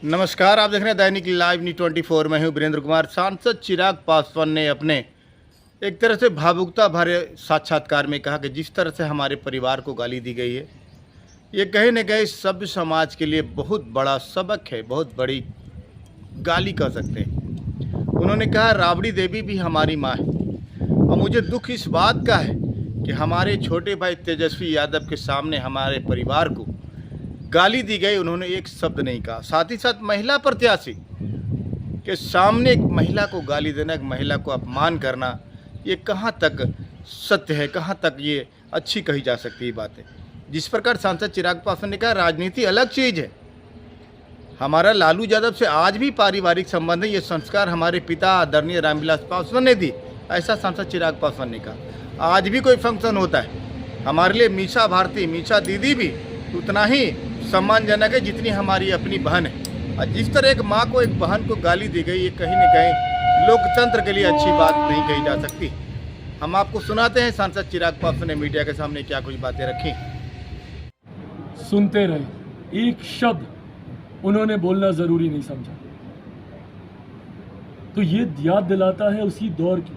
नमस्कार, आप देख रहे हैं दैनिक लाइव न्यूज 24। मैं हूं वीरेंद्र कुमार। सांसद चिराग पासवान ने अपने एक तरह से भावुकता भरे साक्षात्कार में कहा कि जिस तरह से हमारे परिवार को गाली दी गई है, ये कहीं न कहीं सभ्य समाज के लिए बहुत बड़ा सबक है, बहुत बड़ी गाली कह सकते हैं। उन्होंने कहा राबड़ी देवी भी हमारी माँ है और मुझे दुख इस बात का है कि हमारे छोटे भाई तेजस्वी यादव के सामने हमारे परिवार को गाली दी गई। उन्होंने एक शब्द नहीं कहा। साथ ही साथ महिला प्रत्याशी के सामने एक महिला को गाली देना, एक महिला को अपमान करना, ये कहाँ तक सत्य है, कहाँ तक ये अच्छी कही जा सकती है बातें। जिस प्रकार सांसद चिराग पासवान ने कहा राजनीति अलग चीज़ है, हमारा लालू यादव से आज भी पारिवारिक संबंध है, ये संस्कार हमारे पिता आदरणीय रामविलास पासवान ने दी, ऐसा सांसद चिराग पासवान ने कहा। आज भी कोई फंक्शन होता है, हमारे लिए मीसा भारती, मीसा दीदी भी उतना ही सम्मानजनक है जितनी हमारी अपनी बहन है। और जिस तरह एक माँ को एक बहन को गाली दी गई, ये कहीं न कहीं लोकतंत्र के लिए अच्छी बात नहीं कही जा सकती। हम आपको सुनाते हैं सांसद चिराग पासवान ने मीडिया के सामने क्या कुछ बातें रखी। सुनते रहे, एक शब्द उन्होंने बोलना जरूरी नहीं समझा। तो ये याद दिलाता है उसी दौर की,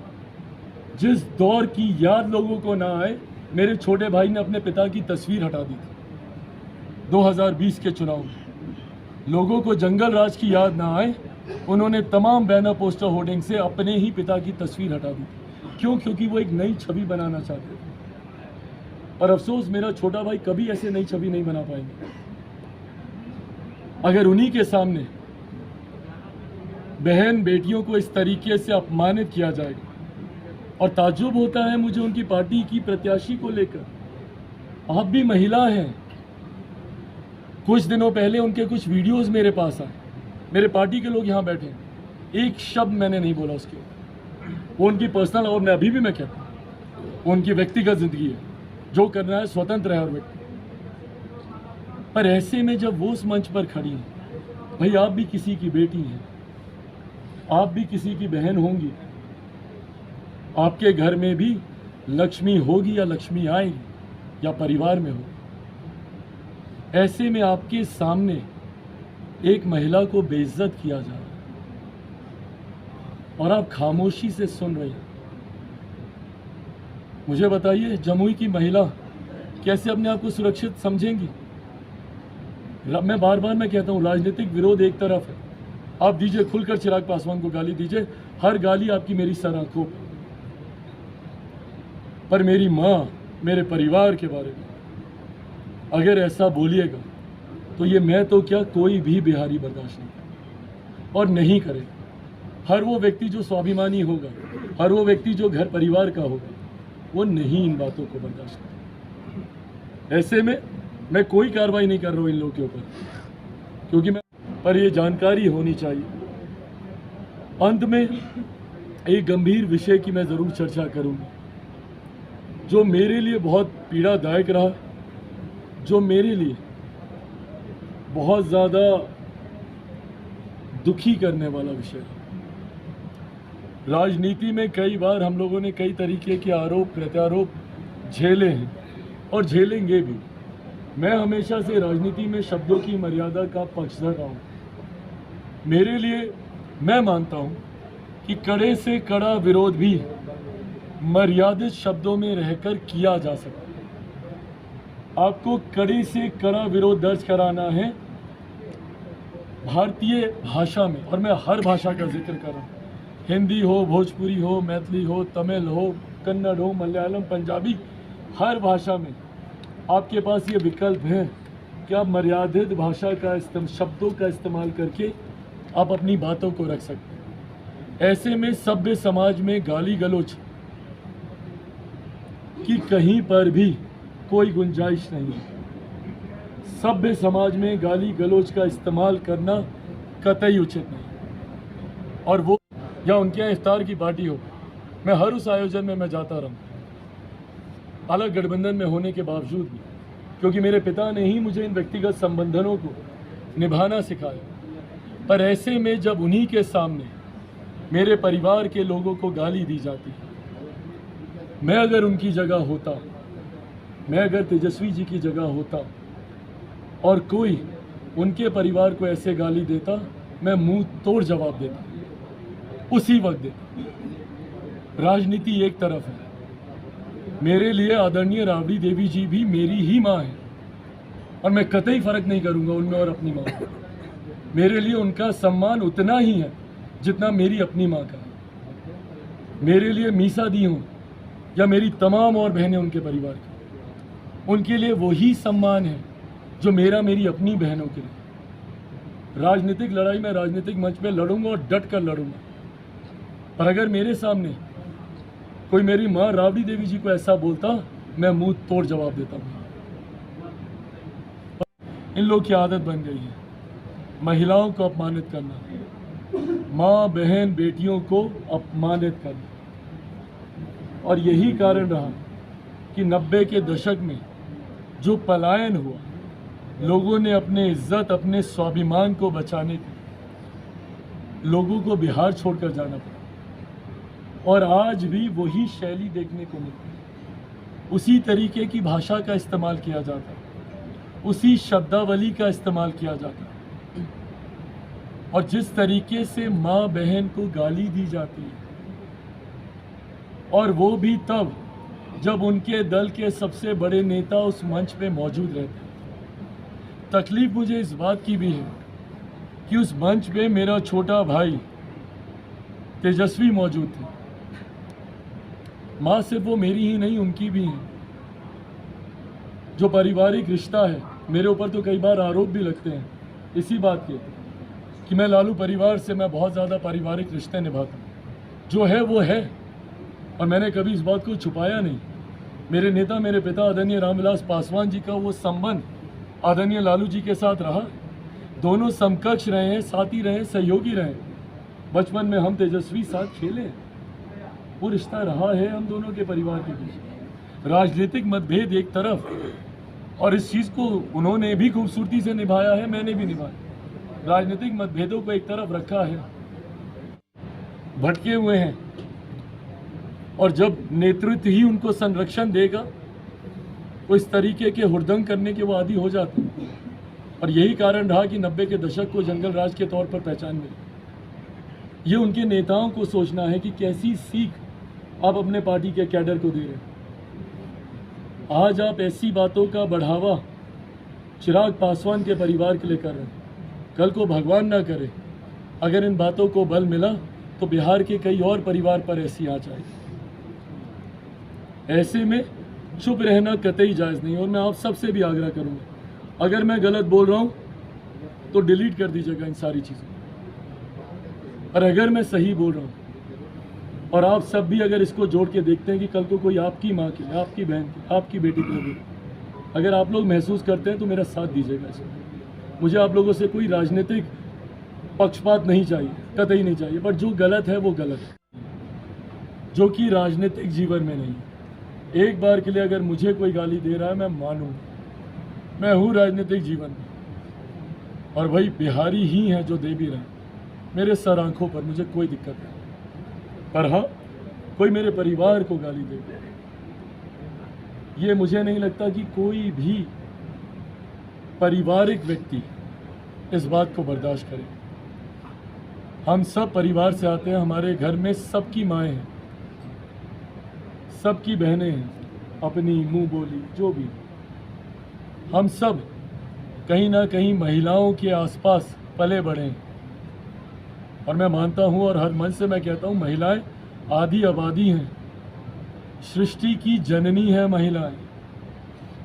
जिस दौर की याद लोगों को ना आए। मेरे छोटे भाई ने अपने पिता की तस्वीर हटा दी थी 2020 के चुनाव में। लोगों को जंगल राज की याद ना आए, उन्होंने तमाम बैनर पोस्टर होर्डिंग से अपने ही पिता की तस्वीर हटा दी। क्यों? क्योंकि वो एक नई छवि बनाना चाहते थे। और अफसोस, मेरा छोटा भाई कभी ऐसे नई छवि नहीं बना पाएंगे। अगर उन्हीं के सामने बहन बेटियों को इस तरीके से अपमानित किया जाएगा। और ताज्जुब होता है मुझे उनकी पार्टी की प्रत्याशी को लेकर। आप भी महिला हैं। कुछ दिनों पहले उनके कुछ वीडियोस मेरे पास आए, मेरे पार्टी के लोग यहाँ बैठे हैं, एक शब्द मैंने नहीं बोला उसके ऊपर। वो उनकी पर्सनल, और मैं अभी भी मैं कहता हूँ वो उनकी व्यक्तिगत जिंदगी है, जो करना है स्वतंत्र है और व्यक्ति। पर ऐसे में जब वो उस मंच पर खड़ी हैं, भाई आप भी किसी की बेटी हैं, आप भी किसी की बहन होंगी, आपके घर में भी लक्ष्मी होगी या लक्ष्मी आएगी या परिवार में होगी। ऐसे में आपके सामने एक महिला को बेइज्जत किया जा रहा है और आप खामोशी से सुन रहे हैं। मुझे बताइए, जमुई की महिला कैसे अपने आप को सुरक्षित समझेंगी? मैं बार बार मैं कहता हूं, राजनीतिक विरोध एक तरफ है, आप दीजिए खुलकर चिराग पासवान को गाली दीजिए, हर गाली आपकी मेरी सर आंखों पर मेरी माँ, मेरे परिवार के बारे में अगर ऐसा बोलिएगा तो ये मैं तो क्या, कोई भी बिहारी बर्दाश्त नहीं करेगा और नहीं करेगा। हर वो व्यक्ति जो स्वाभिमानी होगा, हर वो व्यक्ति जो घर परिवार का होगा, वो नहीं इन बातों को बर्दाश्त करेगा। ऐसे में मैं कोई कार्रवाई नहीं कर रहा हूँ इन लोगों के ऊपर, क्योंकि मैं पर ये जानकारी होनी चाहिए। अंत में एक गंभीर विषय की मैं ज़रूर चर्चा करूँगा, जो मेरे लिए बहुत पीड़ादायक रहा, जो मेरे लिए बहुत ज़्यादा दुखी करने वाला विषय है। राजनीति में कई बार हम लोगों ने कई तरीके के आरोप प्रत्यारोप झेले हैं और झेलेंगे भी। मैं हमेशा से राजनीति में शब्दों की मर्यादा का पक्षधर रहा हूँ। मेरे लिए मैं मानता हूँ कि कड़े से कड़ा विरोध भी मर्यादित शब्दों में रहकर किया जा सकता है। आपको कड़ी से कड़ा विरोध दर्ज कराना है भारतीय भाषा में, और मैं हर भाषा का जिक्र कर रहा हूँ, हिंदी हो, भोजपुरी हो, मैथिली हो, तमिल हो, कन्नड़ हो, मलयालम, पंजाबी, हर भाषा में आपके पास ये विकल्प है कि आप मर्यादित भाषा का शब्दों का इस्तेमाल करके आप अपनी बातों को रख सकते हैं। ऐसे में सभ्य समाज में गाली गलौज की कहीं पर भी कोई गुंजाइश नहीं है। सभ्य समाज में गाली गलौज का इस्तेमाल करना कतई उचित नहीं। और वो या उनके यहाँ इफ्तार की पार्टी हो, मैं हर उस आयोजन में मैं जाता रहा, अलग गठबंधन में होने के बावजूद भी, क्योंकि मेरे पिता ने ही मुझे इन व्यक्तिगत संबंधों को निभाना सिखाया। पर ऐसे में जब उन्हीं के सामने मेरे परिवार के लोगों को गाली दी जाती है, मैं अगर उनकी जगह होता, मैं अगर तेजस्वी जी की जगह होता और कोई उनके परिवार को ऐसे गाली देता, मैं मुंह तोड़ जवाब देता, उसी वक्त देता। राजनीति एक तरफ है, मेरे लिए आदरणीय राबड़ी देवी जी भी मेरी ही माँ है और मैं कतई फर्क नहीं करूंगा उनमें और अपनी माँ में। मेरे लिए उनका सम्मान उतना ही है जितना मेरी अपनी माँ का है। मेरे लिए मीसा दी हूँ या मेरी तमाम और बहनें उनके परिवार की, उनके लिए वही सम्मान है जो मेरा मेरी अपनी बहनों के लिए। राजनीतिक लड़ाई मैं राजनीतिक मंच पे लड़ूंगा और डट कर लड़ूंगा, पर अगर मेरे सामने कोई मेरी माँ राबड़ी देवी जी को ऐसा बोलता, मैं मुंह तोड़ जवाब देता हूँ। इन लोग की आदत बन गई है महिलाओं को अपमानित करना, माँ बहन बेटियों को अपमानित करना। और यही कारण रहा कि 90 के दशक में जो पलायन हुआ, लोगों ने अपने इज्जत अपने स्वाभिमान को बचाने के लोगों को बिहार छोड़कर जाना पड़ा। और आज भी वही शैली देखने को मिलती है, उसी तरीके की भाषा का इस्तेमाल किया जाता है, उसी शब्दावली का इस्तेमाल किया जाता है। और जिस तरीके से माँ बहन को गाली दी जाती है, और वो भी तब जब उनके दल के सबसे बड़े नेता उस मंच पे मौजूद रहते हैं। तकलीफ मुझे इस बात की भी है कि उस मंच पे मेरा छोटा भाई तेजस्वी मौजूद थे। माँ सिर्फ वो मेरी ही नहीं, उनकी भी है। जो पारिवारिक रिश्ता है, मेरे ऊपर तो कई बार आरोप भी लगते हैं इसी बात के कि मैं लालू परिवार से मैं बहुत ज़्यादा पारिवारिक रिश्ते निभाता हूँ। जो है वो है, और मैंने कभी इस बात को छुपाया नहीं। मेरे नेता, मेरे पिता आदरणीय रामविलास पासवान जी का वो संबंध आदरणीय लालू जी के साथ रहा। दोनों समकक्ष रहे हैं, साथी रहे, सहयोगी रहे। बचपन में हम तेजस्वी साथ खेले, वो रिश्ता रहा है हम दोनों के परिवार के बीच। राजनीतिक मतभेद एक तरफ, और इस चीज़ को उन्होंने भी खूबसूरती से निभाया है, मैंने भी निभाया। राजनीतिक मतभेदों को एक तरफ रखा है, भटके हुए हैं, और जब नेतृत्व ही उनको संरक्षण देगा तो इस तरीके के हुड़दंग करने के वो आदी हो जाते हैं। और यही कारण रहा कि 90 के दशक को जंगल राज के तौर पर पहचान मिली। ये उनके नेताओं को सोचना है कि कैसी सीख आप अपने पार्टी के कैडर को दे रहे हैं। आज आप ऐसी बातों का बढ़ावा चिराग पासवान के परिवार के लिए कर रहे हैं। कल को भगवान ना करे अगर इन बातों को बल मिला तो बिहार के कई और परिवार पर ऐसी आ जाएगी। ऐसे में चुप रहना कतई जायज़ नहीं। और मैं आप सबसे भी आग्रह करूंगा, अगर मैं गलत बोल रहा हूं तो डिलीट कर दीजिएगा इन सारी चीज़ों। और अगर मैं सही बोल रहा हूं और आप सब भी अगर इसको जोड़ के देखते हैं कि कल को कोई आपकी माँ के लिए, आपकी बहन के, आपकी बेटी के लिए अगर आप लोग महसूस करते हैं तो मेरा साथ दीजिएगा इसमें। मुझे आप लोगों से कोई राजनीतिक पक्षपात नहीं चाहिए, कतई नहीं चाहिए, बट जो गलत है वो गलत है, जो कि राजनीतिक जीवन में नहीं। एक बार के लिए अगर मुझे कोई गाली दे रहा है मैं मानूँ, मैं हूँ राजनीतिक जीवन में, और भाई बिहारी ही हैं जो दे भी रहे हैं मेरे सर आंखों पर, मुझे कोई दिक्कत नहीं। पर हाँ, कोई मेरे परिवार को गाली दे, ये मुझे नहीं लगता कि कोई भी पारिवारिक व्यक्ति इस बात को बर्दाश्त करे। हम सब परिवार से आते हैं, हमारे घर में सबकी माएँ हैं, सबकी बहनें हैं, अपनी मुंह बोली जो भी। हम सब कहीं ना कहीं महिलाओं के आसपास पले बढ़े हैं, और मैं मानता हूं और हर मन से मैं कहता हूं, महिलाएं आधी आबादी हैं, सृष्टि की जननी है महिलाएं।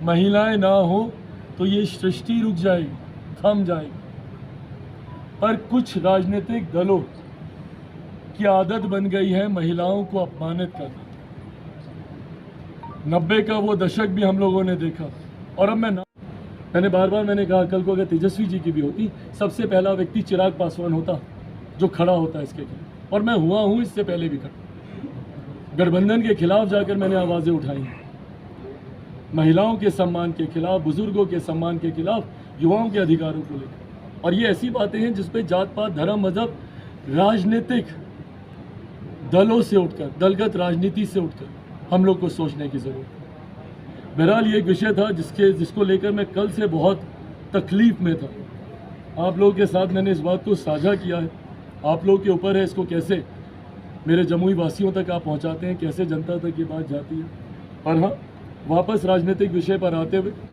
महिलाएं ना हो तो ये सृष्टि रुक जाएगी, थम जाएगी। पर कुछ राजनीतिक दलों की आदत बन गई है महिलाओं को अपमानित करना। 90 का वो दशक भी हम लोगों ने देखा, और अब मैंने बार बार कहा, कल को अगर तेजस्वी जी की भी होती, सबसे पहला व्यक्ति चिराग पासवान होता जो खड़ा होता इसके खिलाफ, और मैं हुआ हूँ इससे पहले भी खड़ा। गठबंधन के खिलाफ जाकर मैंने आवाज़ें उठाई, महिलाओं के सम्मान के खिलाफ, बुजुर्गों के सम्मान के खिलाफ, युवाओं के अधिकारों को लेकर। और ये ऐसी बातें हैं जिसपे जात पात, धर्म, मजहब, राजनीतिक दलों से उठकर, दलगत राजनीति से उठकर हम लोग को सोचने की ज़रूरत है। बहरहाल ये एक विषय था जिसको लेकर मैं कल से बहुत तकलीफ में था, आप लोगों के साथ मैंने इस बात को साझा किया है। आप लोगों के ऊपर है इसको कैसे मेरे जमुई वासियों तक आप पहुंचाते हैं, कैसे जनता तक ये बात जाती है। और हाँ, वापस राजनीतिक विषय पर आते हुए